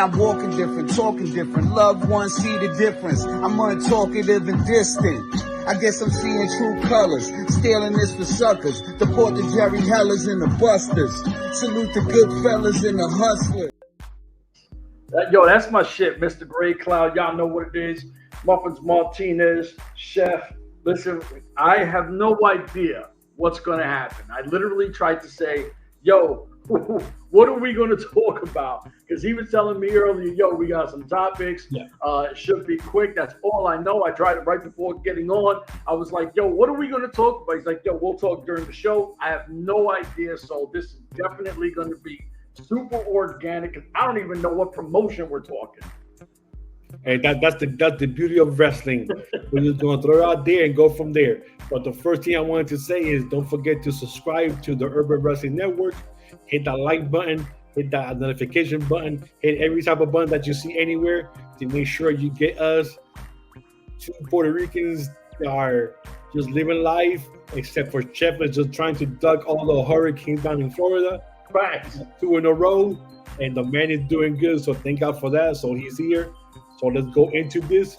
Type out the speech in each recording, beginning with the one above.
I'm walking different, talking different. Loved ones see the difference. I'm untalkative and distant. I guess I'm seeing true colors. Stealing this for suckers. Deport the Jerry Hellers and the Busters. Salute the good fellas and the hustlers. Yo, that's my shit, Mr. Gray Cloud. Y'all know what it is. Muffins Martinez, Chef. Listen, I have no idea what's going to happen. I literally tried to say, yo, what are we going to talk about? Because he was telling me earlier, yo, we got some topics. Yeah. It should be quick. That's all I know. I tried it right before getting on. I was like, yo, what are we going to talk about? He's like, yo, we'll talk during the show. I have no idea. So this is definitely going to be super organic. I don't even know what promotion we're talking. Hey, that's the beauty of wrestling. We're just going to throw it out there and go from there. But the first thing I wanted to say is don't forget to subscribe to the Urban Wrestling Network. Hit that like button, hit that notification button, hit every type of button that you see anywhere to make sure you get us. Two Puerto Ricans that are just living life, except for Chef is just trying to duck all the hurricanes down in Florida. Right. 2 in a row, and the man is doing good, so thank God for that. So he's here. So let's go into this.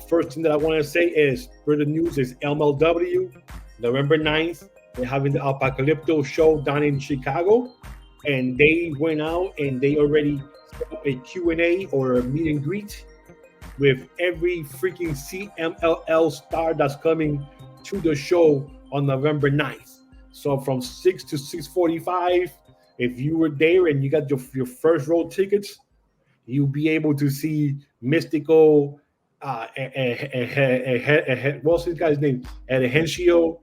First thing that I want to say is, for the news is MLW, November 9th. They're having the Apocalypto show down in Chicago, and they went out and they already set up a Q&A or a meet and greet with every freaking CMLL star that's coming to the show on November 9th. So from 6 to 6:45, if you were there and you got your first row tickets, you'll be able to see Mystico, what's this guy's name? Henshio,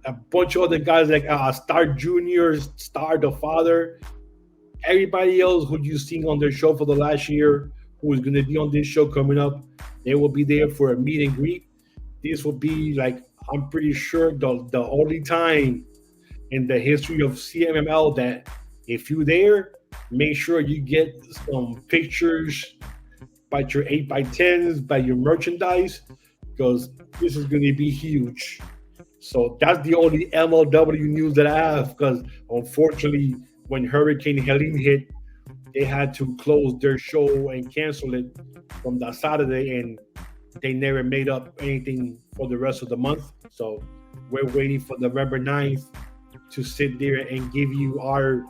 a bunch of other guys like Star Junior, Star the Father, everybody else who you've seen on their show for the last year, who is going to be on this show coming up. They will be there for a meet and greet. This will be, like, I'm pretty sure the only time in the history of CMML that if you're there, make sure you get some pictures by your 8x10s, by your merchandise, because this is going to be huge. So that's the only MLW news that I have, because unfortunately, when Hurricane Helene hit, they had to close their show and cancel it from that Saturday, and they never made up anything for the rest of the month. So we're waiting for November 9th to sit there and give you our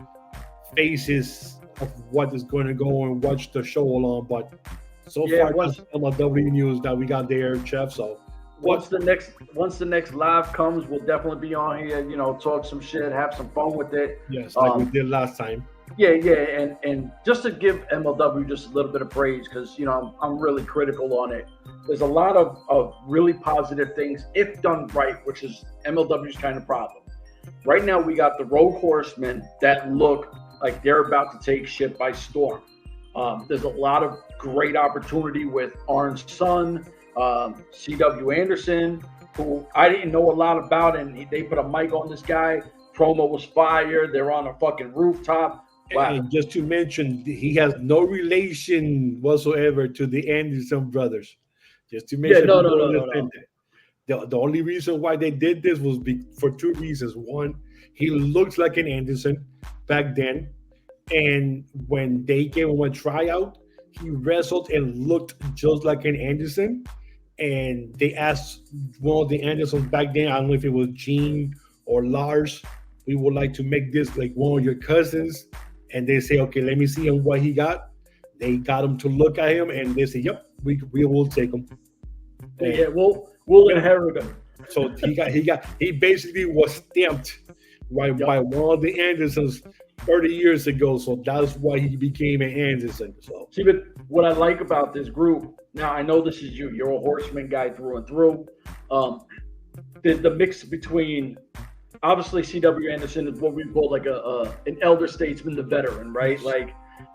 faces of what is going to go and watch the show along. But so far, that's MLW news that we got there, Chef. So once the next live comes, we'll definitely be on here, talk some shit, have some fun with it. Yes, like we did last time. Yeah, and just to give MLW just a little bit of praise, because I'm really critical on it. There's a lot of really positive things if done right, which is MLW's kind of problem. Right now, we got the Rogue Horsemen that look like they're about to take shit by storm. There's a lot of great opportunity with Orange Sun, CW Anderson, who I didn't know a lot about, and they put a mic on this guy. Promo was fire. They're on a fucking rooftop. Wow. And just to mention, he has no relation whatsoever to the Anderson brothers. Just to mention, no. The only reason why they did this was for two reasons. One, he looks like an Anderson back then, and when they gave him a tryout, he wrestled and looked just like an Anderson. And they asked one of the Andersons back then, I don't know if it was Gene or Lars, we would like to make this like one of your cousins. And they say, okay, let me see him what he got. They got him to look at him, and they say, yep, we will take him. And yeah, we'll inherit him. So he basically was stamped by one of the Andersons 30 years ago. So that's why he became an Anderson. So see, but what I like about this group, now I know this is you. You're a Horseman guy through and through. The mix between, obviously, CW Anderson is what we call like an elder statesman, the veteran, right? Like,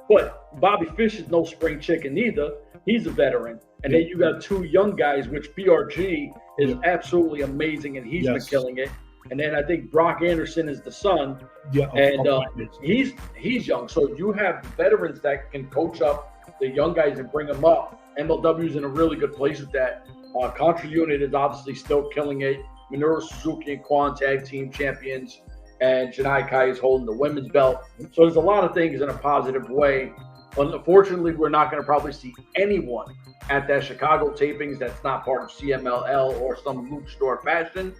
but Bobby Fish is no spring chicken either. He's a veteran. And then you got two young guys, which BRG is absolutely amazing, and he's been killing it. And then I think Brock Anderson is the son, and he's young. So you have veterans that can coach up the young guys and bring them up. MLW's in a really good place with that. Contra Unit is obviously still killing it. Minoru Suzuki and Kwon tag team champions, and Janai Kai is holding the women's belt. So there's a lot of things in a positive way. Unfortunately, we're not going to probably see anyone at that Chicago tapings that's not part of CMLL or some luchador fashion.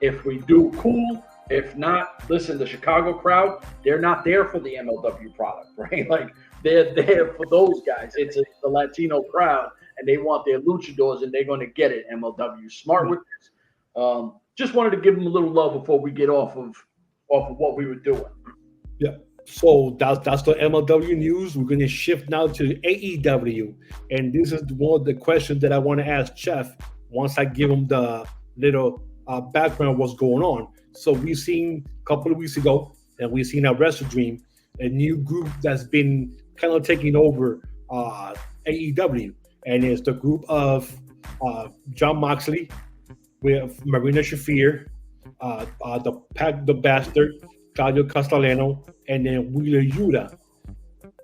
If we do, cool. If not, listen, the Chicago crowd, they're not there for the MLW product, right? Like, they're there for those guys. It's the Latino crowd, and they want their luchadors, and they're going to get it. MLW smart with this. Just wanted to give them a little love before we get off of what we were doing. Yeah. So that's the MLW news. We're going to shift now to AEW, and this is one of the questions that I want to ask Chef once I give him the little background of what's going on. So we've seen a couple of weeks ago, and we've seen at Wrestle Dream, a new group that's been kind of taking over AEW, and it's the group of Jon Moxley with Marina Shafir, the Bastard, Claudio Castellano, and then Wheeler Yuta.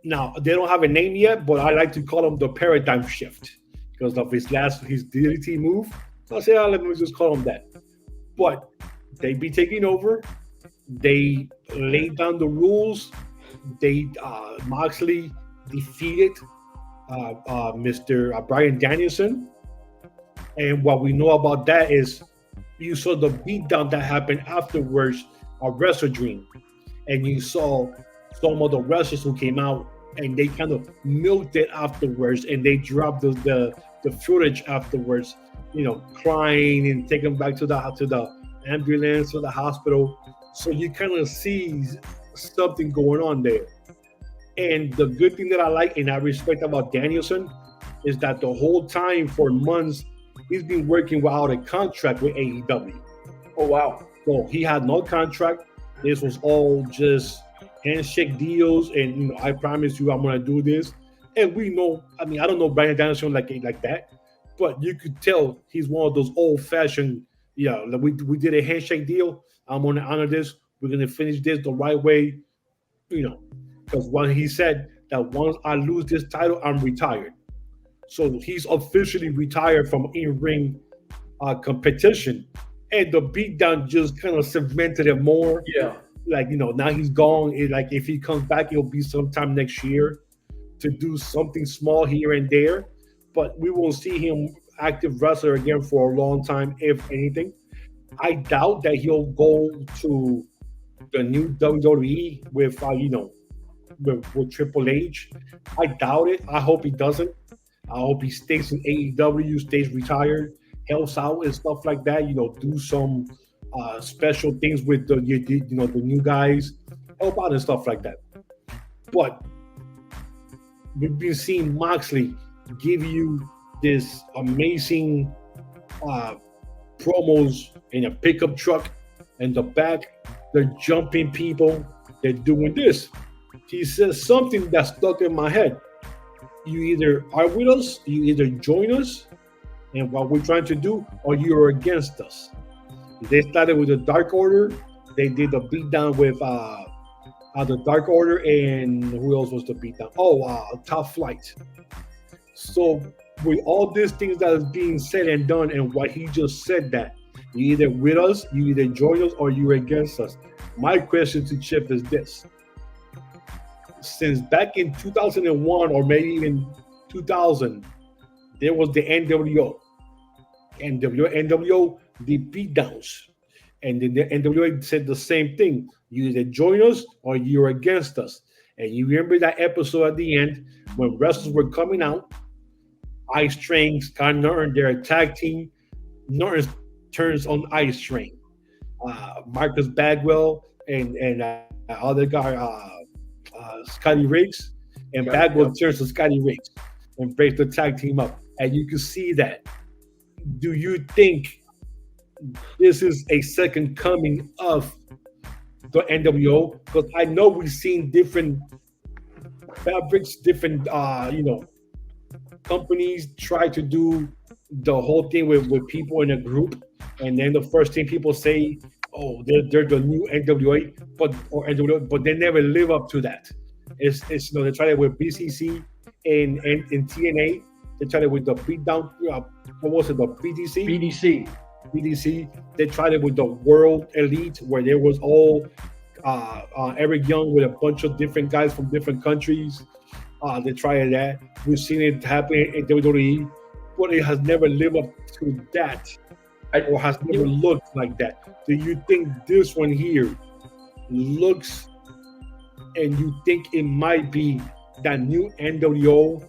Now, they don't have a name yet, but I like to call him the Paradigm Shift because of his DDT move. So I say, let me just call him that. But they be taking over. They laid down the rules. Moxley defeated Mr. Bryan Danielson. And what we know about that is you saw the beatdown that happened afterwards of Wrestle Dream. And you saw some of the wrestlers who came out and they kind of milked it afterwards, and they dropped the footage afterwards, crying and taken back to the ambulance or the hospital. So you kind of see something going on there. And the good thing that I like and I respect about Danielson is that the whole time for months he's been working without a contract with AEW. Oh wow! So he had no contract. This was all just handshake deals, and I promise you I'm gonna do this. And we know, I don't know Bryan Danielson like that, but you could tell he's one of those old-fashioned. Like we did a handshake deal. I'm gonna honor this. We're gonna finish this the right way, because when he said that once I lose this title, I'm retired. So he's officially retired from in-ring competition, and the beatdown just kind of cemented it more. Yeah, now he's gone. If he comes back, it'll be sometime next year to do something small here and there, but we won't see him active wrestler again for a long time, if anything. I doubt that he'll go to the new WWE with with Triple H. I doubt it. I hope he doesn't. I hope he stays in AEW, stays retired, helps out and stuff like that. Do some special things with the new guys, help out and stuff like that. But we've been seeing Moxley give you this amazing promos in a pickup truck in the back. They're jumping people. They're doing this. He says something that stuck in my head. You either are with us, you either join us and what we're trying to do, or you're against us. They started with the Dark Order. They did the beatdown with the Dark Order, and who else was the beatdown? Top Flight. So with all these things that is being said and done, and what he just said, that you either with us, you either join us, or you're against us. My question to Chip is this: since back in 2001 or maybe even 2000, there was the NWO. NWO did beatdowns, and then the NWA said the same thing: you either join us or you're against us. And you remember that episode at the end when wrestlers were coming out, Ice Train, Scott Norton, they're a tag team. Norton turns on Ice Train. Marcus Bagwell and other guy, Scotty Riggs, and Bagwell turns to Scotty Riggs and breaks the tag team up. And you can see that. Do you think this is a second coming of the NWO? Because I know we've seen different fabrics, different companies try to do the whole thing with people in a group, and then the first thing people say, oh, they're the new NWA, but they never live up to that. It's they tried it with BCC and TNA. They tried it with the beatdown. What was it? The BDC. They tried it with the World Elite, where there was all Eric Young with a bunch of different guys from different countries. They tried that. We've seen it happen in WWE, but it has never lived up to that, or has never looked like that. Do you think this one here looks, and you think it might be that new NWO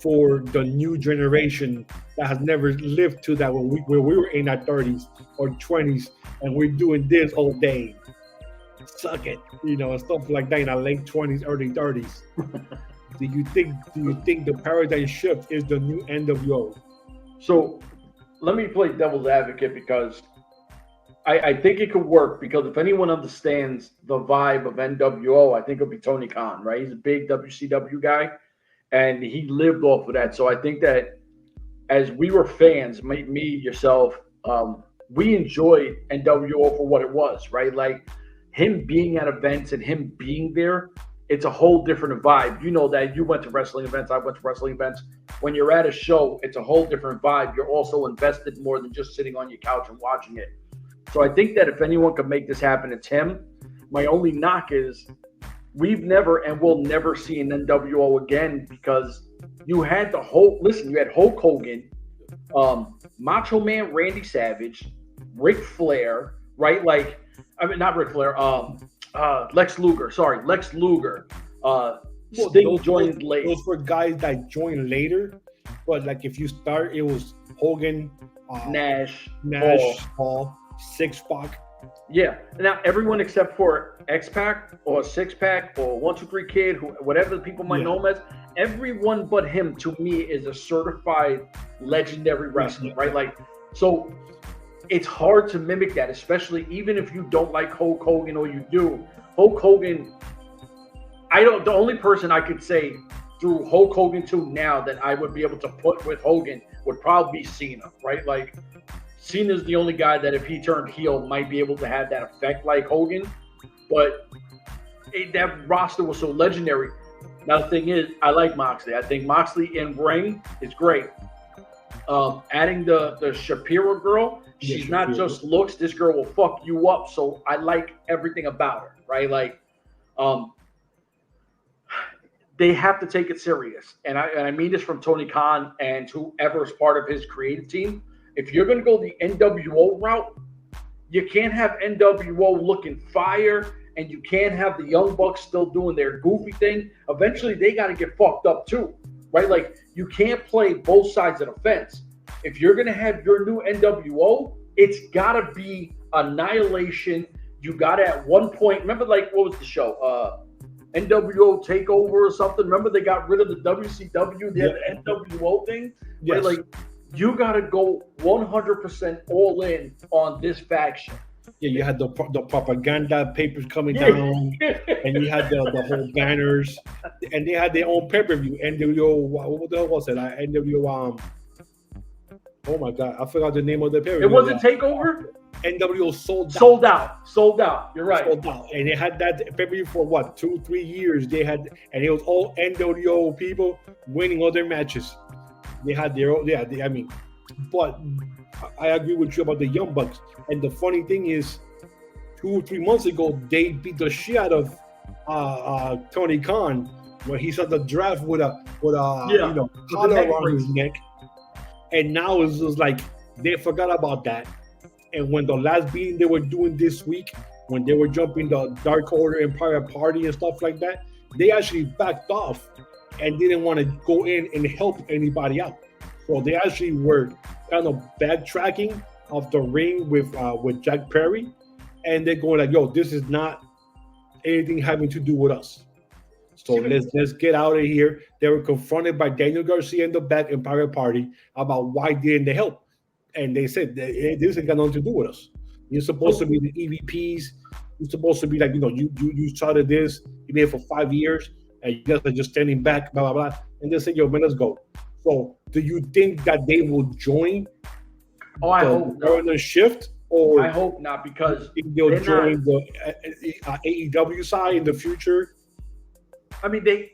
for the new generation that has never lived to that where we were in our 30s or 20s and we're doing this all day? Suck it, and stuff like that in our late 20s, early 30s. Do you think the paradigm shift is the new NWO? So let me play devil's advocate, because I think it could work, because if anyone understands the vibe of NWO, I think it'll be Tony Khan, right? He's a big WCW guy, and he lived off of that. So I think that as we were fans, me, yourself, we enjoyed NWO for what it was, right? Like him being at events and him being there, it's a whole different vibe. You know that. You went to wrestling events. I went to wrestling events. When you're at a show, it's a whole different vibe. You're also invested more than just sitting on your couch and watching it. So I think that if anyone could make this happen, it's him. My only knock is we've never and will never see an NWO again, because you had you had Hulk Hogan, Macho Man Randy Savage, Ric Flair, right? Like, I mean, not Ric Flair, Lex Luger. Sting joined late. Those were guys that joined later, but like if you start, it was Hogan, Nash, Paul, Six-Pac. Yeah. Now everyone except for X-Pac or Six-Pac or 1-2-3 Kid, whatever the people might know him as, everyone but him to me is a certified legendary wrestler, right? Like, so it's hard to mimic that, especially even if you don't like Hulk Hogan or you do. Hulk Hogan, the only person I could say through Hulk Hogan 2 now that I would be able to put with Hogan would probably be Cena, right? Like, Cena's the only guy that if he turned heel might be able to have that effect like Hogan, but that roster was so legendary. Now the thing is, I like Moxley. I think Moxley in ring is great. Adding the Shapiro girl, she's not just looks. This girl will fuck you up. So I like everything about her, right? Like, they have to take it serious, and I mean this from Tony Khan and whoever is part of his creative team. If you're going to go the NWO route, you can't have NWO looking fire, and you can't have the Young Bucks still doing their goofy thing. Eventually, they got to get fucked up too, right? Like, you can't play both sides of the fence. If you're going to have your new NWO, it's got to be Annihilation. You got to, at one point, remember, like, what was the show? NWO Takeover or something. Remember, they got rid of the WCW. They had the NWO thing. Yes. Right? Like, you got to go 100% all in on this faction. Yeah, you had the propaganda papers coming down, and you had the whole banners, and they had their own pay-per-view. NWO, what the hell was it? NWO, oh my God, I forgot the name of the pay-per-view. It wasn't Takeover? NWO sold out. You're right. Sold out. And they had that pay-per-view for what, 2-3 years. They had, and it was all NWO people winning all their matches. They had their own, but I agree with you about the Young Bucks. And the funny thing is, 2 or 3 months ago, they beat the shit out of Tony Khan when he saw the draft with a collar around his neck. And now it's just like they forgot about that. And when the last beating they were doing this week, when they were jumping the Dark Order Empire Party and stuff like that, they actually backed off and didn't want to go in and help anybody out. So they actually were kind of backtracking off the ring with Jack Perry, and they're going like, "Yo, this is not anything having to do with us. So let's get out of here." They were confronted by Daniel Garcia in the back Empire Party about why didn't they help, and they said this ain't got nothing to do with us. You're supposed to be the EVPs. You're supposed to be like, you started this, you did it for 5 years, and you guys are just standing back, blah blah blah. And they said, "Yo, man, let's go." So, do you think that they will join? I hope not. The shift, or I hope not, because they'll join the AEW side in the future. I mean, they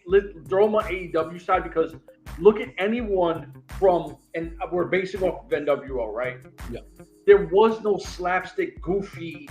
throw them on AEW side, because look at anyone from, and we're basing off of NWO, right? Yeah. There was no slapstick, goofy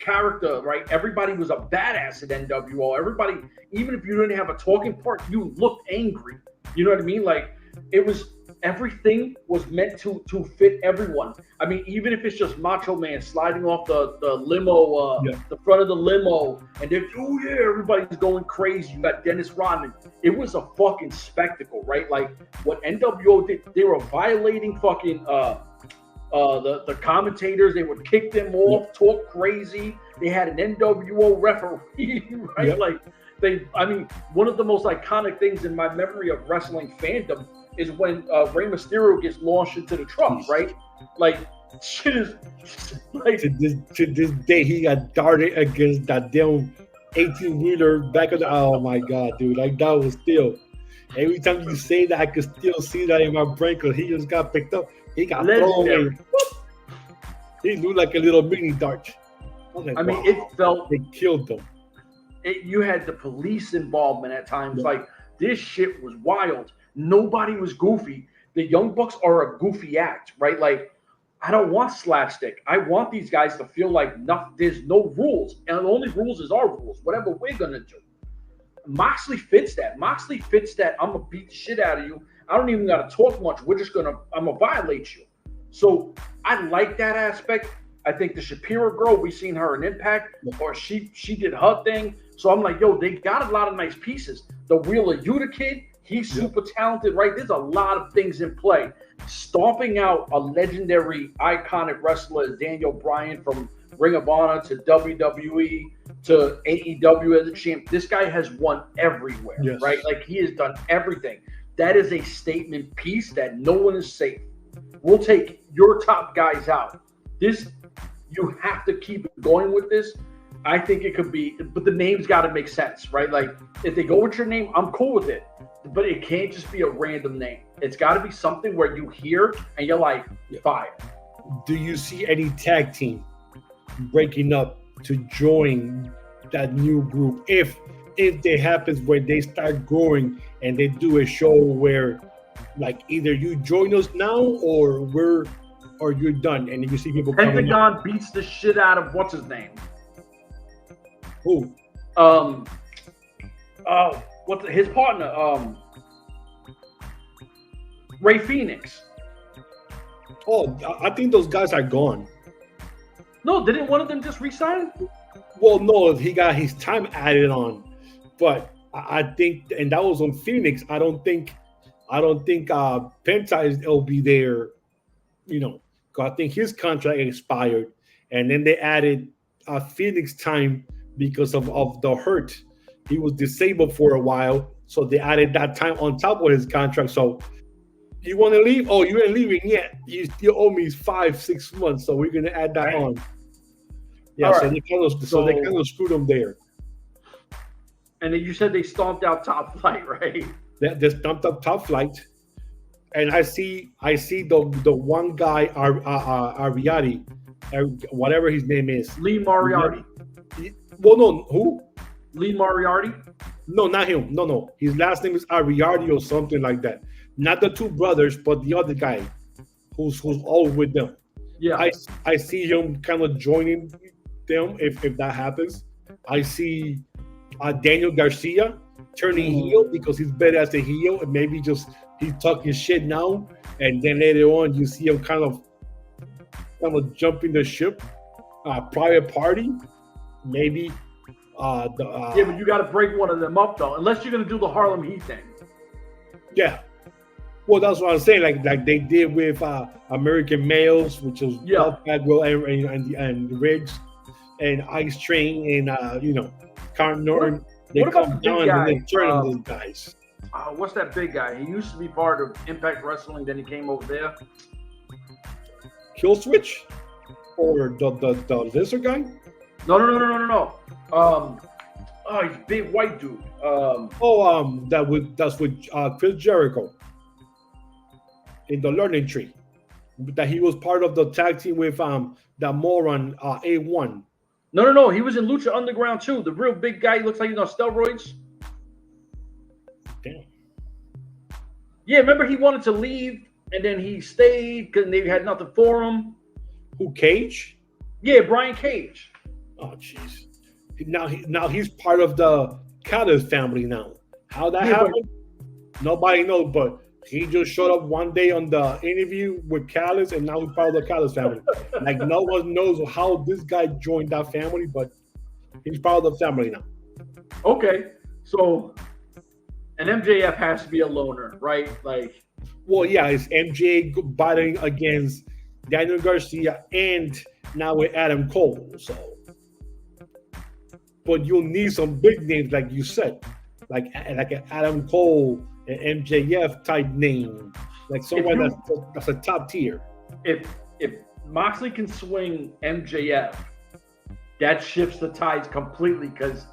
character, right? Everybody was a badass at N.W.A. Everybody, even if you didn't have a talking part, you looked angry. You know what I mean? Like, it was, everything was meant to fit everyone. I mean, even if it's just Macho Man sliding off the limo, the front of the limo, and then, oh yeah, everybody's going crazy. You got Dennis Rodman. It was a fucking spectacle, right? Like, what N.W.A. did, they were violating fucking the commentators. They would kick them off, talk crazy. They had an N.W.A. referee, right? Yep. Like, one of the most iconic things in my memory of wrestling fandom is when Rey Mysterio gets launched into the truck, right? Like, shit is like to this day he got darted against that damn 18-wheeler back of the. Oh my god, dude! Like, that was still. Every time you say that, I could still see that in my brain because he just got picked up. He got thrown in. He looked like a little mini dart. Like, I mean, it felt they killed them. You had the police involvement at times. Like, this shit was wild. Nobody was goofy. The Young Bucks are a goofy act, right? Like, I don't want slapstick. I want these guys to feel like there's no rules. And the only rules is our rules, whatever we're going to do. Moxley fits that. I'm going to beat the shit out of you. I don't even got to talk much. I'm going to violate you. So I like that aspect. I think the Shapiro girl, we seen her in Impact, or she did her thing. So I'm like, yo, they got a lot of nice pieces. The Wheeler Yuta kid, he's super talented, right? There's a lot of things in play. Stomping out a legendary, iconic wrestler, Daniel Bryan, from Ring of Honor to WWE to AEW as a champ. This guy has won everywhere, right? Like, he has done everything. That is a statement piece that no one is safe. We'll take your top guys out. You have to keep going with this. I think it could be, but the name's got to make sense, right? Like, if they go with your name, I'm cool with it. But it can't just be a random name. It's got to be something where you hear and you're like, fire. Do you see any tag team breaking up to join that new group? If it happens where they start growing and they do a show where, like, either you join us now or you're done, and you see people coming Pentagon beats the shit out of what's his name? Who? His partner? Ray Phoenix. Oh, I think those guys are gone. No, didn't one of them just resign? Well, no, he got his time added on, but I think, and that was on Phoenix. I don't think Penta will be there. You know, because I think his contract expired, and then they added Phoenix time because of the hurt. He was disabled for a while, so they added that time on top of his contract. So, you want to leave? Oh, you ain't leaving yet. You still owe me 5-6 months, so we're gonna add that on. Yeah, right. So they kind of screwed him there. And then you said they stomped out Top Flight, right? They stomped up Top Flight, and I see the one guy, Ariati, whatever his name is, Lee Moriarty. Well, no, who? Lee Moriarty? No, not him. No. His last name is Ariati or something like that. Not the two brothers, but the other guy who's all with them. Yeah. I see him kind of joining them if that happens. I see Daniel Garcia turning heel because he's better as a heel, and maybe just he's talking shit now, and then later on you see him kind of jumping the ship. Private Party, maybe. But you got to break one of them up though, unless you're gonna do the Harlem Heat thing. Yeah. Well, that's what I'm saying. Like they did with American Males, which was Bagwell and Riggs and Ice Train and Carl Norton. They come down and they turn those guys. What's that big guy? He used to be part of Impact Wrestling, then he came over there. Kill Switch? Or the lizard guy? No. He's a big white dude. That's with Chris Jericho in the Learning Tree. That he was part of the tag team with that moron A1. No. He was in Lucha Underground too. The real big guy. He looks like he's on steroids. Damn. Yeah, remember he wanted to leave and then he stayed because they had nothing for him. Who, Cage? Yeah, Brian Cage. Oh, jeez. Now he's part of the Callis family now. How that happened? Nobody knows, but he just showed up one day on the interview with Callis, and now he's part of the Callis family. Like, no one knows how this guy joined that family, but he's part of the family now. Okay, so an MJF has to be a loner, right? Like, well, yeah, it's MJ battling against Daniel Garcia and now with Adam Cole. So, but you'll need some big names, like you said, like an Adam Cole, an MJF type name, like someone that's a top tier. If Moxley can swing MJF, that shifts the tides completely, because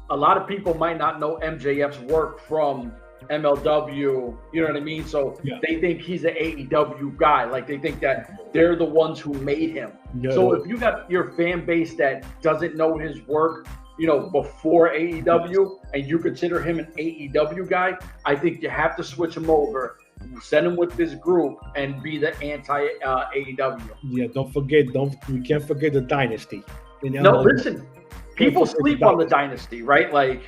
a lot of people might not know MJF's work from MLW, you know what I mean? So they think he's an AEW guy. Like, they think that they're the ones who made him. No. So if you got your fan base that doesn't know his work, you know, before AEW, and you consider him an AEW guy, I think you have to switch him over, send him with this group, and be the anti-AEW. Yeah, we can't forget the Dynasty. No, listen, people sleep on the Dynasty, right? Like,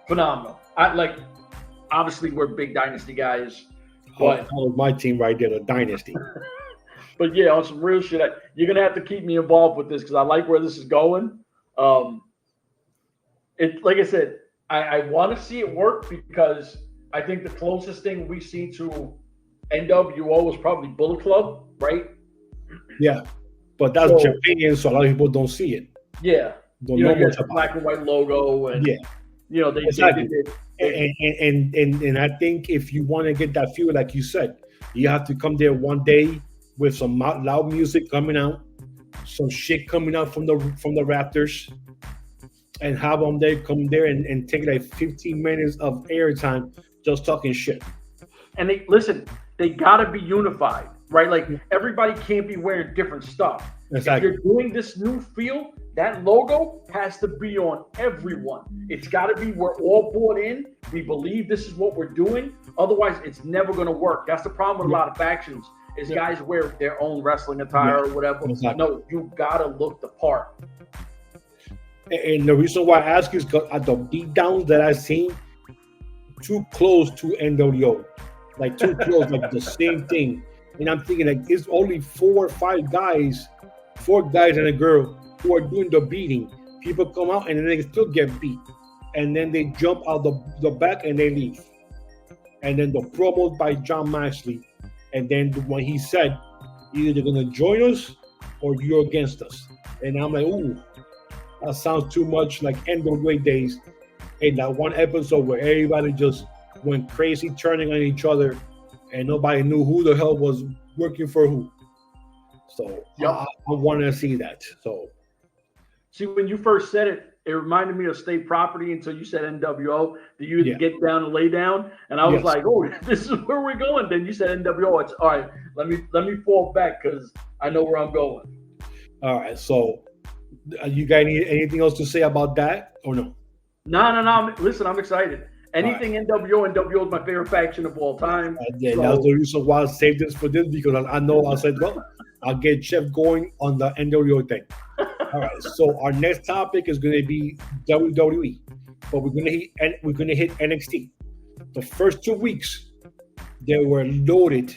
phenomenal. Obviously, we're big Dynasty guys. But my team right there, the Dynasty. But yeah, on some real shit, you're gonna have to keep me involved with this, because I like where this is going. Like I said, I want to see it work, because I think the closest thing we see to N.W.A was probably Bullet Club, right? Yeah, but that's Japan, so a lot of people don't see it. Yeah, don't know much about black and white logo, and you know, exactly. And I think if you want to get that feel, like you said, you have to come there one day with some loud music coming out, some shit coming out from the Raptors, and have them there come there and take like 15 minutes of airtime just talking shit. And they gotta be unified, right? Like, everybody can't be wearing different stuff. Exactly. If you're doing this new feel, that logo has to be on everyone. It's got to be, we're all bought in. We believe this is what we're doing. Otherwise, it's never going to work. That's the problem with a lot of factions, is guys wear their own wrestling attire or whatever. Exactly. No, you got to look the part. And the reason why I ask is because at the beatdowns that I've seen, too close to NWO. Like, too close, like the same thing. And I'm thinking, like, it's only 4 or 5 guys, 4 guys and a girl who are doing the beating. People come out and then they still get beat. And then they jump out the back and they leave. And then the promos by John Moxley. And then when he said, either they're going to join us or you're against us. And I'm like, ooh, that sounds too much like NWA days. And that one episode where everybody just went crazy, turning on each other, and nobody knew who the hell was working for who. So I wanted to see that. So, see, when you first said it, it reminded me of State Property until you said NWO. Do you get down and lay down? And I was like, oh, this is where we're going. Then you said NWO. It's all right. Let me fall back, because I know where I'm going. All right. So, you guys need anything else to say about that or no? No. Listen, I'm excited. Anything NWO is my favorite faction of all time. That's the reason why I saved this for this, because I know I said, well, I'll get Jeff going on the NWO thing. All right, so our next topic is going to be WWE, but we're going to hit NXT. The first 2 weeks, they were loaded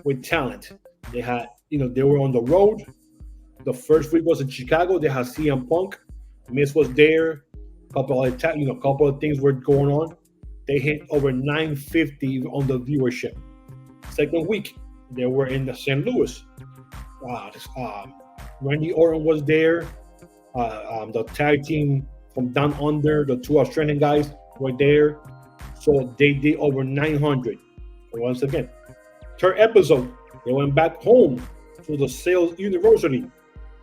with talent. They had, they were on the road. The first week was in Chicago. They had CM Punk. Miz was there. A couple of things were going on. They hit over 950 on the viewership. Second week, they were in the St. Louis. Randy Orton was there. The tag team from Down Under, the 2 Australian guys were there. So they did over 900. Once again, third episode, they went back home to the Sales University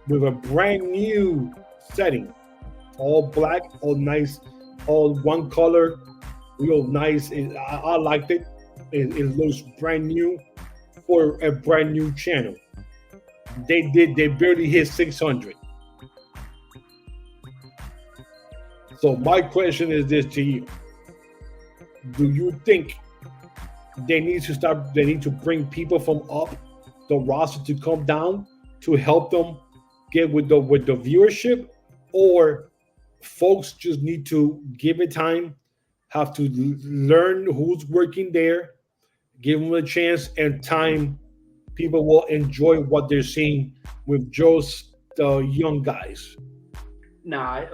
with a brand new setting. All black, all nice, all one color, real nice. I liked it. It looks brand new for a brand new channel. They barely hit 600. So my question is this to you. Do you think they need to bring people from up the roster to come down to help them get with the viewership, or folks just need to give it time, have to learn who's working there, give them a chance, and time. People will enjoy what they're seeing with just the young guys. Nah,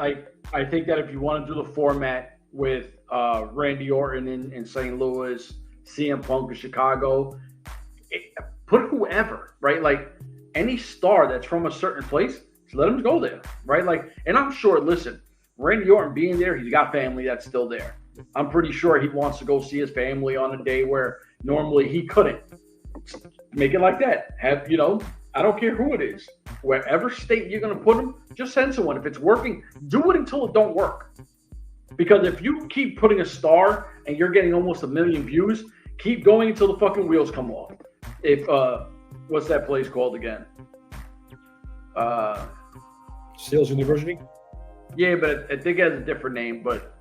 I think that if you want to do the format with Randy Orton in St. Louis, CM Punk in Chicago, put whoever, right? Like any star that's from a certain place, let him go there, right? Like, and I'm sure, listen, Randy Orton being there, he's got family that's still there. I'm pretty sure he wants to go see his family on a day where normally he couldn't. Make it like that. Have, I don't care who it is. Wherever state you're going to put him, just send someone. If it's working, do it until it don't work. Because if you keep putting a star and you're getting almost 1 million views, keep going until the fucking wheels come off. If, what's that place called again? Sales University? Yeah, but I think it has a different name. But,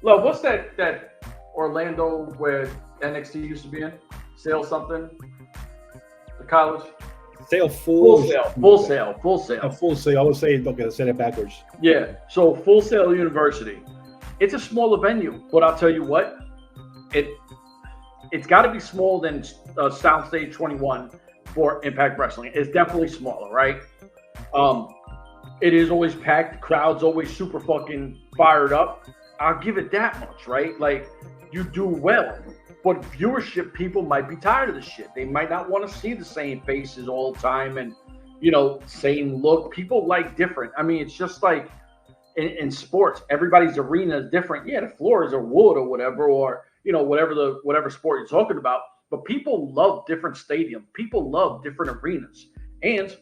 look, what's that Orlando where NXT used to be in? Sales something? The college? Full Sail. I would say, okay, I said it backwards. Yeah, so Full Sail University. It's a smaller venue, but I'll tell you what, it's got to be smaller than Soundstage 21 for Impact Wrestling. It's definitely smaller, right? It is always packed. The crowd's always super fucking fired up. I'll give it that much, right? Like, you do well. But viewership, people might be tired of the shit. They might not want to see the same faces all the time and, same look. People like different. I mean, it's just like in sports, everybody's arena is different. Yeah, the floors are wood or whatever, or, whatever sport you're talking about. But people love different stadiums. People love different arenas. And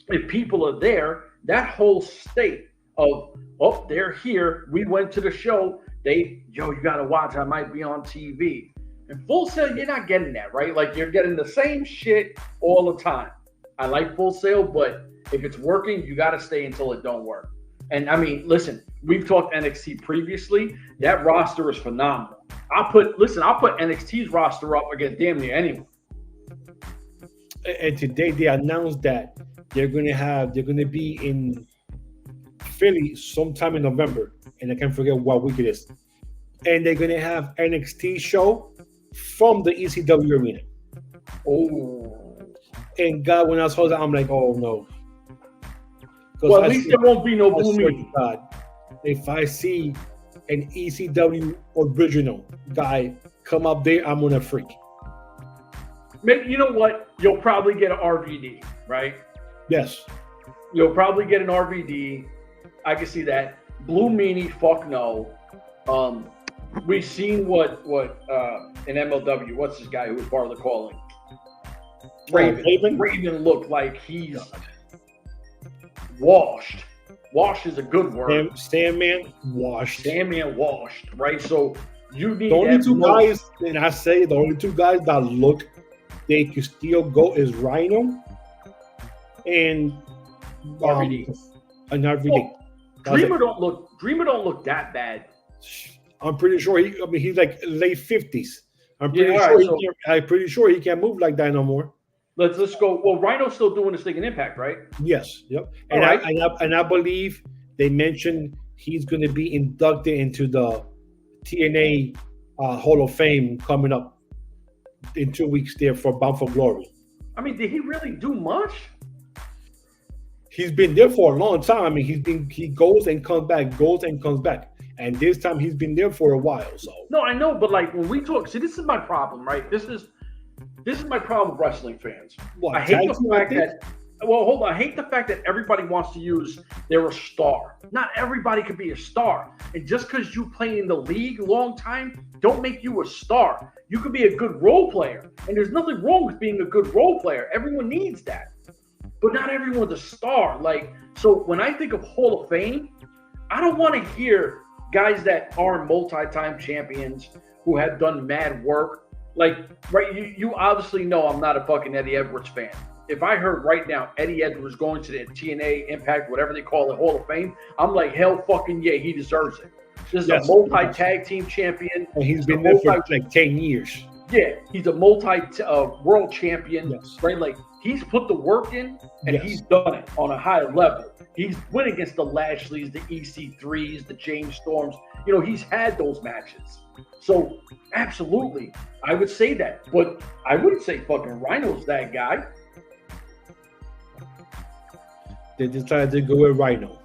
if people are there, that whole state of, oh, they're here. We went to the show. You got to watch. I might be on TV. In Full Sail, you're not getting that, right? Like, you're getting the same shit all the time. I like Full Sail, but if it's working, you got to stay until it don't work. And, I mean, listen, we've talked NXT previously. That roster is phenomenal. I'll put NXT's roster up against damn near anyone. And today they announced that they're going to be in Philly sometime in November. And I can't forget what week it is. And they're going to have NXT show from the ECW arena. Oh. And God, when I saw that, I'm like, oh no. Well, at least there won't be no booming. God, if I see an ECW original guy come up there, I'm gonna freak. Maybe, you know what? You'll probably get an RVD, right? Yes. You'll probably get an RVD. I can see that. Blue Meanie, fuck no. We've seen what in MLW, what's this guy who was part of the calling? Raven looked like he's washed. Washed is a good word. Sandman washed, right? So you need the only two guys, and I say the only two guys that look they can still go is Rhino and RVD. Dreamer don't look that bad. I'm pretty sure he's like late 50s. I'm pretty sure he can't move like that no more. Let's go. Well, Rhino's still doing his thing in Impact, right? Yes. Yep. And I believe they mentioned he's going to be inducted into the TNA Hall of Fame coming up in 2 weeks there for Bound for Glory. I mean, did he really do much? He's been there for a long time. I mean, he goes and comes back. And this time he's been there for a while. So no, I know, but like when we talk, see, this is my problem, right? This is my problem with wrestling fans. What, I hate the fact that. Well, hold on. I hate the fact that everybody wants to use they're a star. Not everybody could be a star. And just because you play in the league a long time, don't make you a star. You could be a good role player. And there's nothing wrong with being a good role player. Everyone needs that. But not everyone's a star. Like, so when I think of Hall of Fame, I don't want to hear guys that are multi-time champions who have done mad work. Like, right, you obviously know I'm not a fucking Eddie Edwards fan. If I heard right now Eddie Edwards going to the TNA, Impact, whatever they call it, Hall of Fame, I'm like, hell fucking yeah, he deserves it. This is a multi-tag team champion. And he's been there for like 10 years. Yeah, he's a multi-world champion, right? Like, he's put the work in, and he's done it on a high level. He's went against the Lashleys, the EC3s, the James Storms. He's had those matches. So, absolutely, I would say that. But I wouldn't say fucking Rhino's that guy. They decided to go with Rhino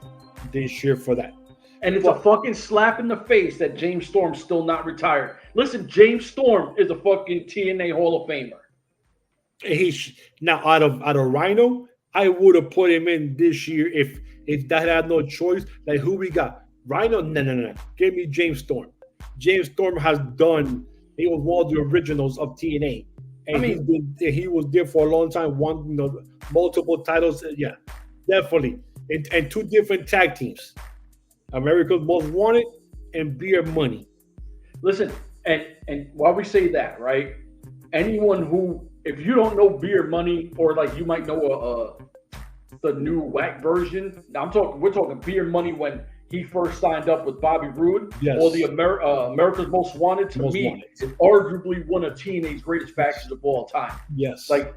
this year for that. And it's a fucking slap in the face that James Storm's still not retired. Listen, James Storm is a fucking TNA Hall of Famer. Now out of Rhino, I would have put him in this year if that had no choice. Like, who we got? Rhino? No. Give me James Storm. James Storm has done. He was one of the originals of TNA, and he was there for a long time. Won multiple titles. Yeah, definitely. And two different tag teams. America's Most Wanted and Beer Money. Listen, and while we say that, right? Anyone who, if you don't know Beer Money, or like you might know the new WAC version. We're talking Beer Money when he first signed up with Bobby Roode, or the America's Most Wanted. To me, is arguably one of TNA's greatest factions of all time. Yes, like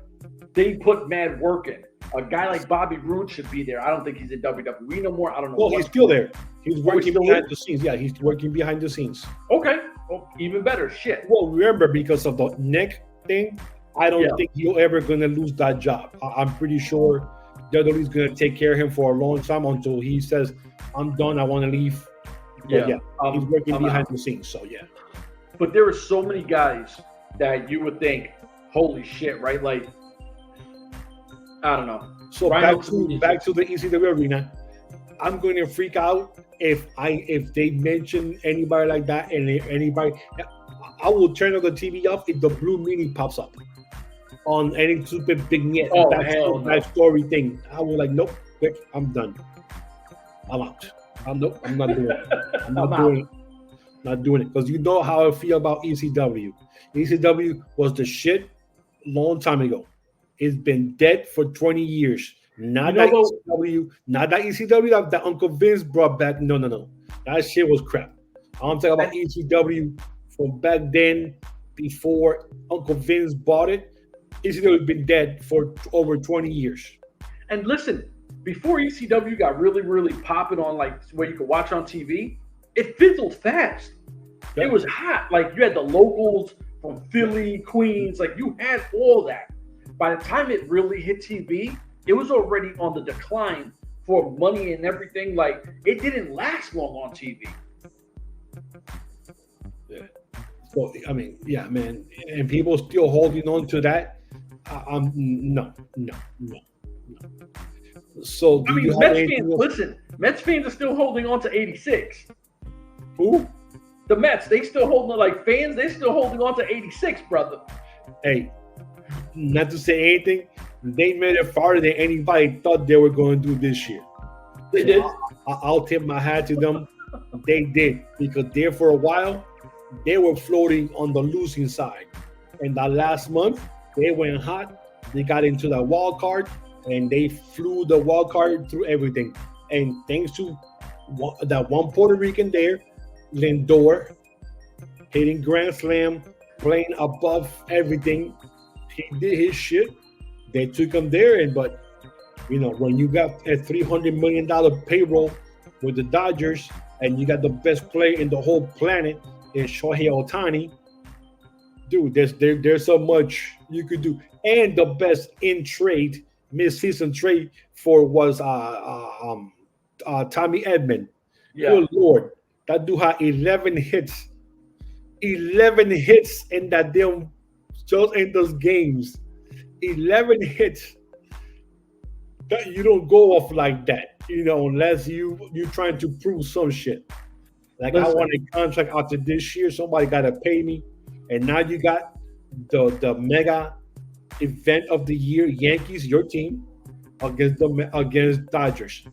they put mad work in. A guy like Bobby Roode should be there. I don't think he's in WWE no more. I don't know. Well, he's still there. He's working behind the scenes. Yeah, he's working behind the scenes. Okay. Well, even better. Shit. Well, remember, because of the neck thing, I don't think he'll ever going to lose that job. I'm pretty sure WWE's going to take care of him for a long time until he says, I'm done, I want to leave. But he's working behind the scenes, so yeah. But there are so many guys that you would think, holy shit, right? Like, I don't know. So back to the ECW arena. I'm going to freak out if they mention anybody like that, and anybody. I will turn on the TV off if the blue meaning pops up on any super vignette. That story thing. I was like, nope, quick, I'm done. I'm out. I'm not doing it. I'm not doing it. Not doing it, because you know how I feel about ECW. ECW was the shit long time ago. It's been dead for 20 years. Not that ECW that Uncle Vince brought back. No. That shit was crap. I'm talking about ECW from back then, before Uncle Vince bought it. ECW has been dead for over 20 years. And listen, before ECW got really, really popping on, like where you could watch on TV, it fizzled fast. It was hot. Like, you had the locals from Philly, Queens. Like, you had all that. By the time it really hit TV, it was already on the decline for money and everything. Like, it didn't last long on TV. Yeah. So, I mean, yeah, man. And people still holding on to that. No. So, Mets fans are still holding on to 86. Who? The Mets, they still holding on, like fans, they still holding on to 86, brother. Hey, not to say anything, they made it farther than anybody thought they were going to do this year. They did. I'll tip my hat to them. They did, because there for a while, they were floating on the losing side. And that last month, they went hot. They got into the wild card, and they flew the wild card through everything. And thanks to that one Puerto Rican there, Lindor, hitting Grand Slam, playing above everything. He did his shit. They took him there, but when you got a $300 million payroll with the Dodgers, and you got the best player in the whole planet in Shohei Ohtani, dude, there's so much you could do. And the best in trade, mid-season trade was Tommy Edman. Yeah. Good Lord. That dude had 11 hits. 11 hits in that damn, just in those games. 11 hits. That you don't go off like that, unless you're trying to prove some shit. Like, listen, I want a contract after this year. Somebody got to pay me. And now you got the mega event of the year, Yankees, your team, against Dodgers.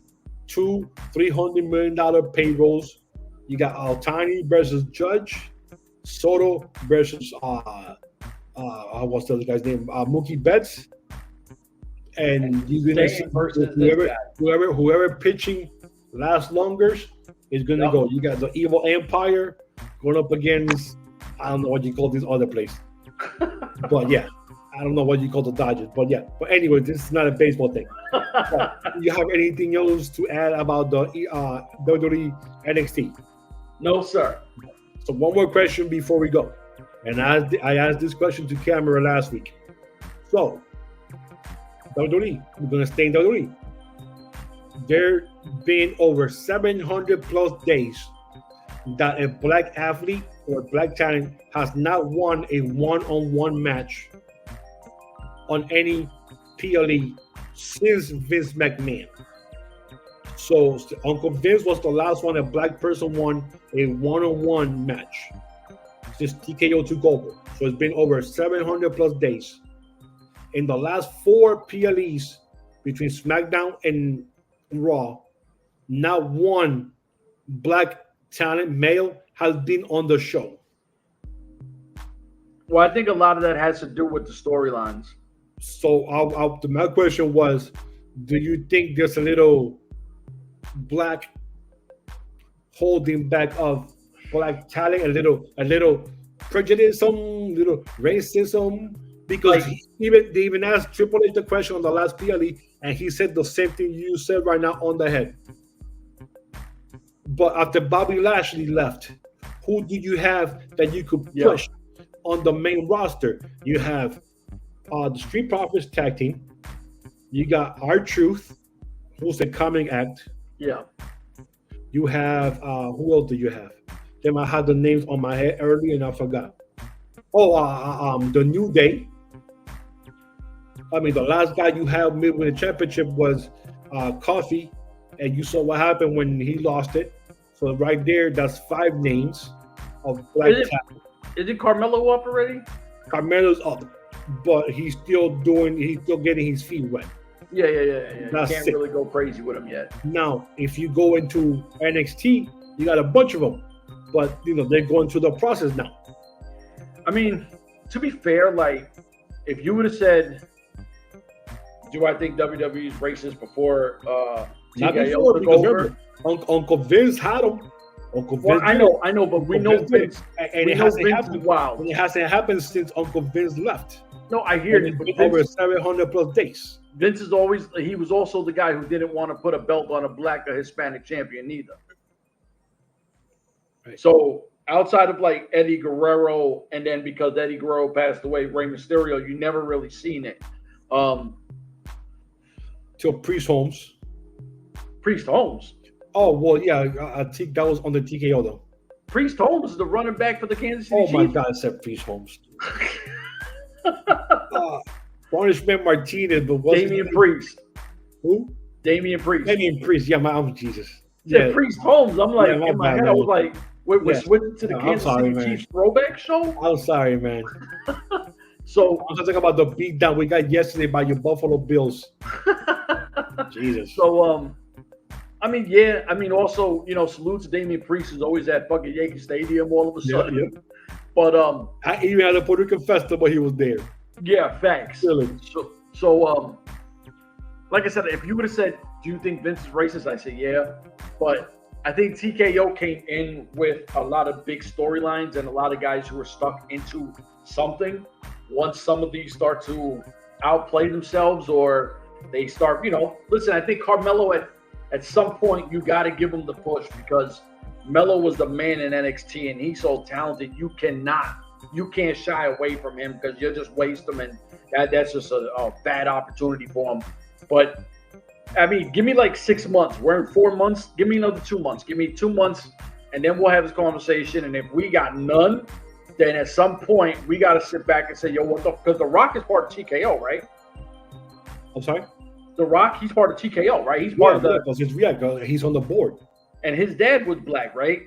Two $300 million payrolls. You got Ohtani versus Judge, Soto versus what's the other guy's name? Mookie Betts, and you're gonna see whoever pitching lasts longer is gonna go. You got the Evil Empire going up against, I don't know what you call this other place, but yeah, I don't know what you call the Dodgers, but yeah. But anyway, this is not a baseball thing. Do you have anything else to add about the WWE NXT? No, sir. So one more question before we go. And I asked this question to Camera last week. So, WWE, we're going to stay in WWE. There been over 700 plus days that a black athlete or black talent has not won a one-on-one match on any PLE since Vince McMahon. So Uncle Vince was the last one a black person won a one-on-one match since TKO took over. So it's been over 700 plus days. In the last 4 PLEs between SmackDown and Raw, not one black talent male has been on the show. Well, I think a lot of that has to do with the storylines. So my question was, do you think there's a little black holding back of black talent, a little prejudice, little racism? Because they even asked Triple H the question on the last PLE, and he said the same thing you said right now on the head. But after Bobby Lashley left, who do you have that you could push on the main roster? You have the Street Profits tag team. You got R-Truth, who's a coming act. Yeah. You have who else do you have? Then I had the names on my head earlier and I forgot. The New Day. I mean, the last guy you had with the championship was Coffee, and you saw what happened when he lost it. So right there, that's 5 names of black talent. Isn't Carmelo up already? Carmelo's up, but he's still getting his feet wet. Yeah. You can't really go crazy with him yet. Now, if you go into NXT, you got a bunch of them, but they're going through the process now. I mean, to be fair, like if you would have said, "Do I think WWE is racist?" before TKO took over? Uncle Vince had him. I know, but we know Vince, and it hasn't happened. Wow, and it hasn't happened since Uncle Vince left. No, I hear it. Over 700 plus days. Vince he was also the guy who didn't want to put a belt on a black or Hispanic champion either. Right. So outside of like Eddie Guerrero, and then because Eddie Guerrero passed away, Rey Mysterio, you never really seen it. Till Priest Holmes. Oh, well, yeah, I think that was on the TKO, though. Priest Holmes is the running back for the Kansas City Chiefs. Oh, my God, I said Priest Holmes. Punishment Martinez, but what's Damian Priest. Who? Damian Priest. Yeah, Jesus. Yeah, Priest Holmes. I'm like, in my head, I was like, we're switching to the Kansas City Chiefs throwback show? I'm sorry, man. So I'm talking about the beatdown we got yesterday by your Buffalo Bills. Jesus. So, also, salute to Damian Priest, who's always at fucking Yankee Stadium all of a sudden. Yeah. But I even had a Puerto Rican festival. He was there. Yeah, facts. Really. So, like I said, if you would have said, "Do you think Vince is racist?" I say, yeah. But I think TKO came in with a lot of big storylines and a lot of guys who were stuck into something. Once some of these start to outplay themselves, or they start, listen, I think Carmelo at some point you got to give him the push, because Melo was the man in NXT and he's so talented. You can't shy away from him, because you'll just waste him, and that's just a bad opportunity for him. But I mean, give me like 6 months. We're in 4 months. Give me another 2 months. Give me 2 months, and then we'll have this conversation. And if we got none, then at some point we got to sit back and say, "Yo, what the?" Because The Rock is part of TKO, right? I'm sorry. The Rock, he's part of TKO, right? He's part of the. He's on the board. And his dad was black, right?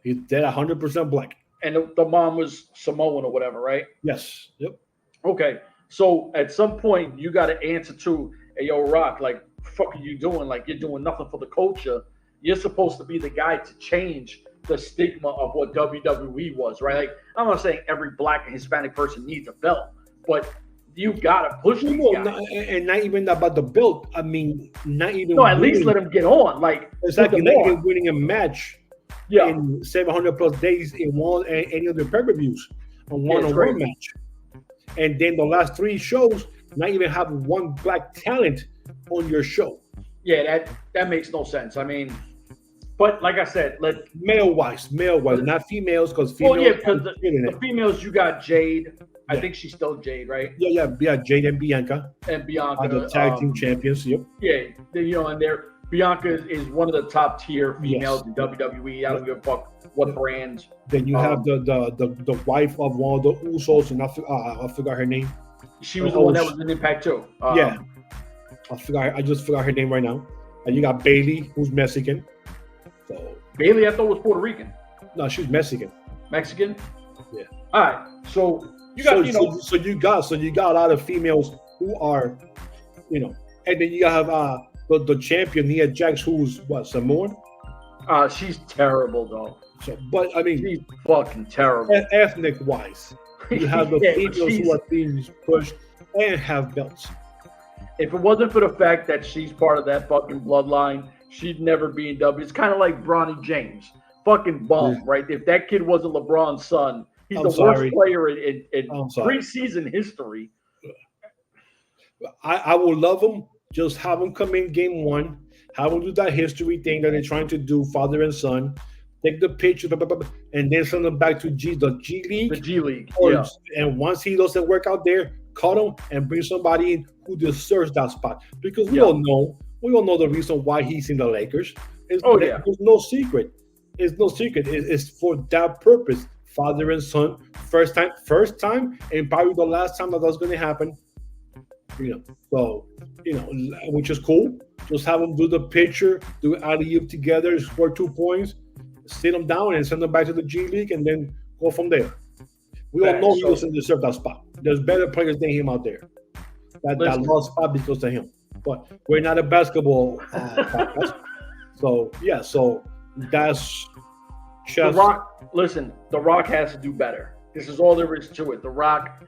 His dad 100% black. And the mom was Samoan or whatever, right? Yes. Yep. Okay. So at some point you got to answer to, "Hey, yo, Rock, like, fuck are you doing? Like, you're doing nothing for the culture. You're supposed to be the guy to change the stigma of what WWE was," right? Like, I'm not saying every black and Hispanic person needs a belt, but you gotta push these guys. And not even about the belt. I mean, not even. No, at least let them get on. Like, exactly, not even winning a match in 700 plus days in any of the pay-per-views on one-on-one match. and then the last 3 shows not even have one black talent on your show. Yeah, that makes no sense. I mean, but like I said, male wise, not females, because females. Well, yeah, because the females, you got Jade. I think she's still Jade, right? Yeah, Jade and Bianca. And Bianca are the tag team champions. Yep. Yeah, and Bianca is one of the top tier females in WWE. I don't give a fuck what brands. Then you have the wife of one of the Usos, and I forgot her name. She was the one that was in Impact too. Yeah, I just forgot her name right now. And you got Bailey, who's Mexican. So Bailey, I thought was Puerto Rican. No, she's Mexican. Mexican. Yeah. All right, so. You got, so you got a lot of females who are, and then you have the champion Nia Jax, who's what, Samoan? She's terrible though. So, but I mean, she's fucking terrible. Ethnic wise, you have the females who are being pushed and have belts. If it wasn't for the fact that she's part of that fucking bloodline, she'd never be in W. It's kind of like Bronny James, fucking bum, right? If that kid wasn't LeBron's son. He's the worst player in preseason history. I would love him. Just have him come in game 1. Have him do that history thing that they're trying to do, father and son. Take the picture, and then send him back to the G League. The G League. And once he doesn't work out there, cut him and bring somebody in who deserves that spot. Because we all know the reason why he's in the Lakers. There's no secret. It's no secret. It's for that purpose. Father and son, first time, and probably the last time that's going to happen. Which is cool. Just have them do the picture, do alley-oop together, score 2 points, sit them down, and send them back to the G League, and then go from there. We all know he doesn't deserve that spot. There's better players than him out there. That lost spot because of him. But we're not a basketball podcast. So that's. The Rock, listen, The Rock has to do better. This is all there is to it. The Rock,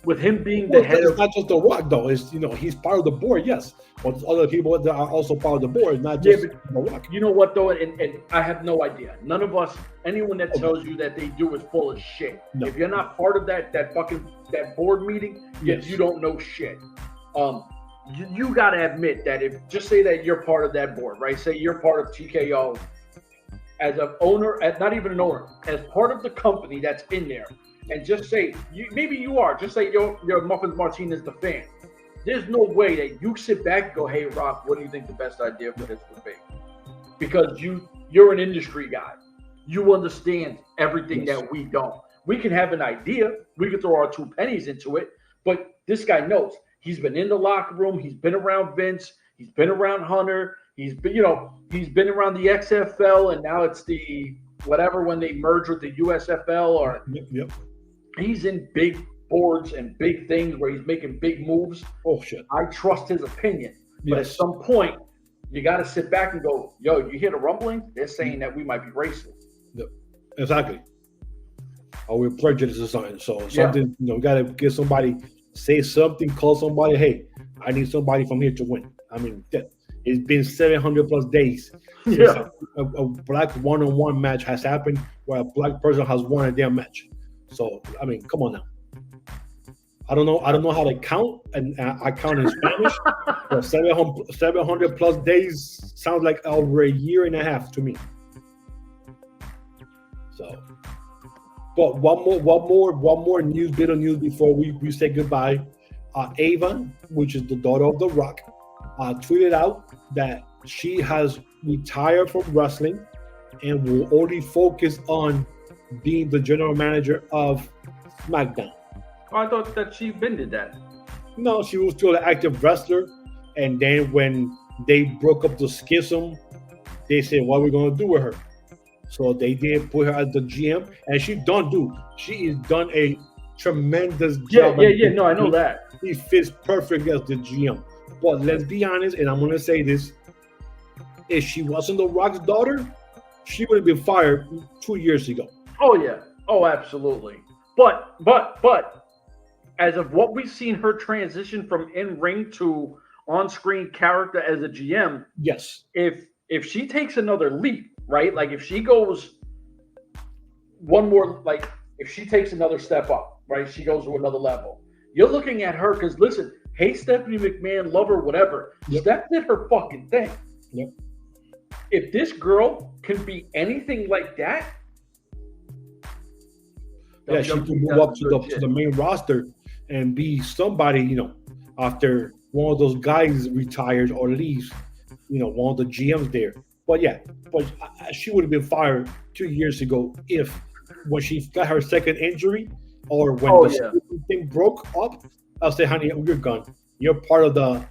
with him being the head it's not just The Rock, though. It's, he's part of the board, yes. But other people that are also part of the board, not just The Rock. You know what, though? And I have no idea. None of us, anyone that tells you that they do is full of shit. No. If you're not part of that board meeting, you don't know shit. You got to admit that just say that you're part of that board, right? Say you're part of TKO. As an owner, not even an owner, as part of the company that's in there, and just say, maybe you are, just say you're Muffins Martinez, the fan. There's no way that you sit back and go, hey, Rock, what do you think the best idea for this would be? Because you're an industry guy. You understand everything that we don't. We can have an idea. We can throw our 2 pennies into it, but this guy knows. He's been in the locker room. He's been around Vince. He's been around Hunter. He's been around the XFL, and now it's the whatever when they merge with the USFL. Or he's in big boards and big things where he's making big moves. Oh shit! I trust his opinion, but at some point, you got to sit back and go, "Yo, you hear the rumbling? They're saying that we might be racist." Yep. Exactly. Or we're prejudiced or something. So something we got to get somebody say something, call somebody. Hey, I need somebody from here to win. I mean that. It's been 700 plus days since a black one-on-one match has happened where a black person has won a damn match. So, I mean, come on now. I don't know how to count, and I count in Spanish. But 700 plus days sounds like over a year and a half to me. So, but one more bit of news before we say goodbye. Ava, which is the daughter of The Rock, tweeted out that she has retired from wrestling and will only focus on being the general manager of SmackDown. I thought that she did that. No, she was still an active wrestler, and then when they broke up the schism, they said, "What are we gonna do with her?" So they did put her as the GM, and she has done a tremendous job. Yeah. No, I know that. He fits perfect as the GM. But let's be honest, and I'm going to say this. If she wasn't The Rock's daughter, she would have been fired 2 years ago. Oh, yeah. Oh, absolutely. But as of what we've seen her transition from in-ring to on-screen character as a GM, yes. If she takes another leap, right? Like if she goes one more, like if she takes another step up, right? She goes to another level. You're looking at her because listen, hey Stephanie McMahon, love her, whatever. Yep. Steph did her fucking thing. Yep. If this girl can be anything like that, yeah, she can move up to the main roster and be somebody, you know, after one of those guys retires or leaves, you know, one of the GMs there. But yeah, she would have been fired 2 years ago if when she got her second injury or when thing broke up. I'll say, honey, you're gone. You're part of the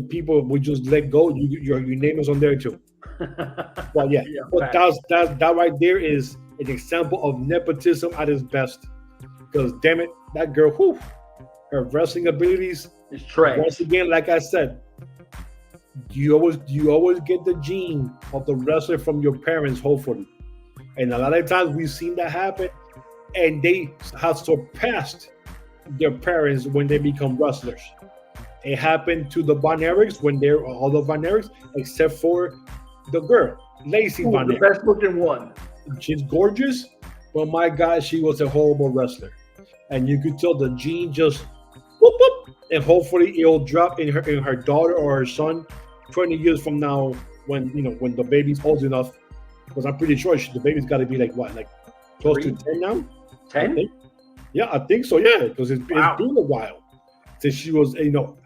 people we just let go. Your name is on there too. But yeah, but that right there is an example of nepotism at its best. Because damn it, that girl, whew, her wrestling abilities is trash. Once again, like I said, you always get the gene of the wrestler from your parents, hopefully. And a lot of times we've seen that happen, and they have surpassed their parents when they become wrestlers. It happened to the Von Erichs when they're all the Von Erichs, except for the girl, Lacey Von Erich. The best looking one. She's gorgeous, but my God, she was a horrible wrestler. And you could tell the gene just whoop, whoop, and hopefully it'll drop in her daughter or her son 20 years from now when the baby's old enough. Because I'm pretty sure the baby's got to be like close to 10 now. 10? Yeah, I think so. Yeah, because it's been a while since she was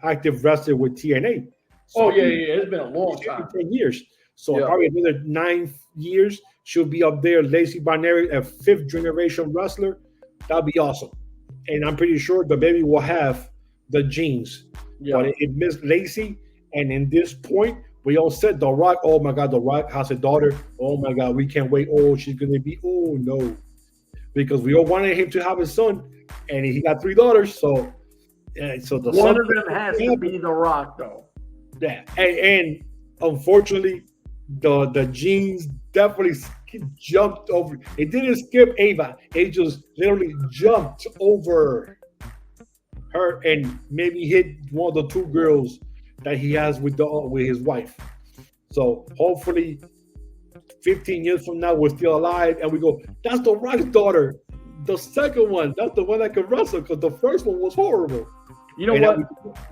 active wrestler with TNA. So, it's been a long time. 10 years. So probably another 9 years she'll be up there. Lacey Von Erich, a 5th generation wrestler. That'd be awesome. And I'm pretty sure the baby will have the genes. Yeah. But it missed Lacey. And in this point, we all said The Rock. Oh my God, The Rock has a daughter. Oh my God, we can't wait. Oh, she's gonna be. Oh no, because we all wanted him to have a son, and he got 3 daughters. So the one of them has to be The Rock, though. Yeah, and unfortunately, the genes definitely jumped over. It didn't skip Ava. It just literally jumped over her and maybe hit one of the 2 girls that he has with his wife. So hopefully 15 years from now, we're still alive and we go, that's The Rock's daughter. The second one, that's the one that can wrestle, because the first one was horrible. You know what?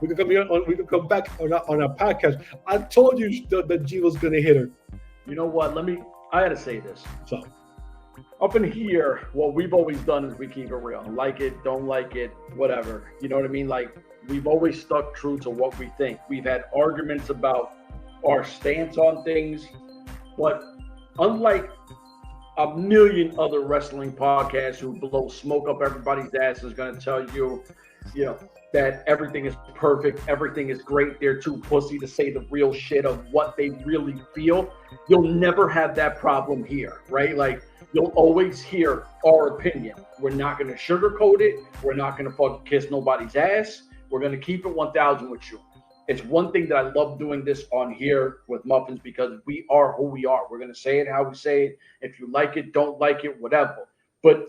We can come back on a podcast. I told you that G was going to hit her. You know what? I got to say this. So, up in here, what we've always done is we keep it real. Like it, don't like it, whatever. You know what I mean? Like, we've always stuck true to what we think. We've had arguments about our stance on things, but unlike a million other wrestling podcasts who blow smoke up everybody's ass is going to tell you, that everything is perfect, everything is great. They're too pussy to say the real shit of what they really feel. You'll never have that problem here, right? Like, you'll always hear our opinion. We're not going to sugarcoat it. We're not going to fucking kiss nobody's ass. We're going to keep it 1,000 with you. It's one thing that I love doing this on here with Muffins, because we are who we are. We're going to say it how we say it. If you like it, don't like it, whatever. But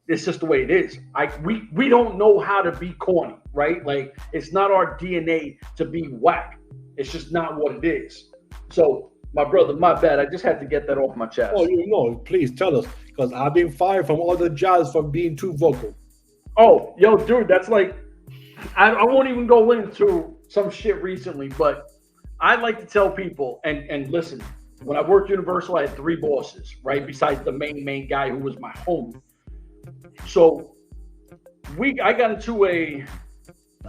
it's just the way it is. We don't know how to be corny, right? Like, it's not our DNA to be whack. It's just not what it is. So, my brother, my bad. I just had to get that off my chest. Oh, please tell us, because I've been fired from all the jobs for being too vocal. Oh, yo, dude, that's like, I won't even go into some shit recently, but I like to tell people, and listen, when I worked Universal, I had 3 bosses, right? Besides the main guy who was my homie. So I got into a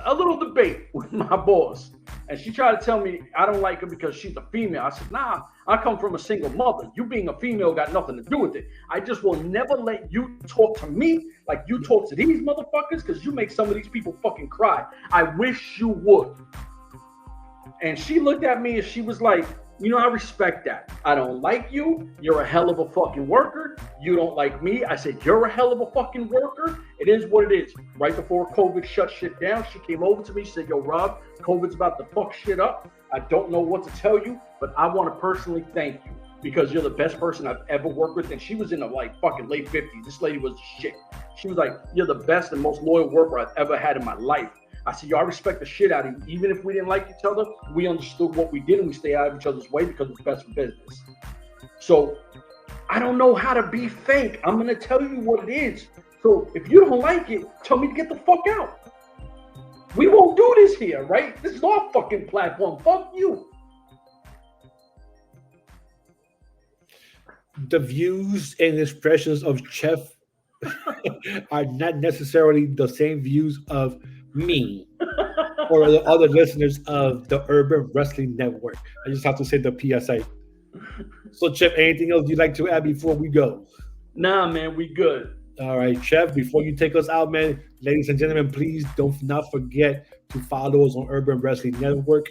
little debate with my boss, and she tried to tell me I don't like her because she's a female. I said, nah, I come from a single mother. You being a female got nothing to do with it. I just will never let you talk to me like you talk to these motherfuckers, because you make some of these people fucking cry. I wish you would. And she looked at me and she was like, I respect that. I don't like you. You're a hell of a fucking worker. You don't like me. I said, you're a hell of a fucking worker. It is what it is. Right before COVID shut shit down, she came over to me. She said, yo, Rob, COVID's about to fuck shit up. I don't know what to tell you, but I want to personally thank you, because you're the best person I've ever worked with. And she was in the fucking late 50s. This lady was shit. She was like, you're the best and most loyal worker I've ever had in my life. I said, yo, I respect the shit out of you. Even if we didn't like each other, we understood what we did and we stayed out of each other's way because it's best for business. So I don't know how to be fake. I'm going to tell you what it is. So if you don't like it, tell me to get the fuck out. guys here, right? This is our fucking platform. Fuck you. The views and expressions of Chef are not necessarily the same views of me or the other listeners of the Urban Wrestling Network. I just have to say the PSA. So, Chef, anything else you'd like to add before we go? Nah, man, we good. All right, Chef, before you take us out, man, ladies and gentlemen, please don't not forget to follow us on Urban Wrestling Network.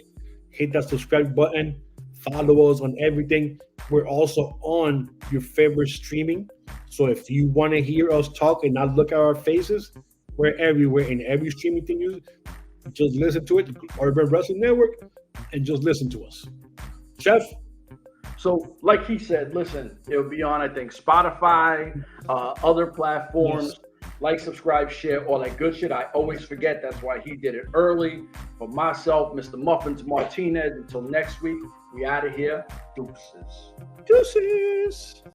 Hit that subscribe button. Follow us on everything. We're also on your favorite streaming. So if you want to hear us talk and not look at our faces, we're everywhere in every streaming thing. You just listen to it, Urban Wrestling Network, and just listen to us. Chef? So, like he said, listen, it'll be on, I think, Spotify, other platforms. Yes. Like, subscribe, share, all that good shit. I always forget. That's why he did it early. For myself, Mr. Muffins Martinez, until next week, we out of here. Deuces. Deuces.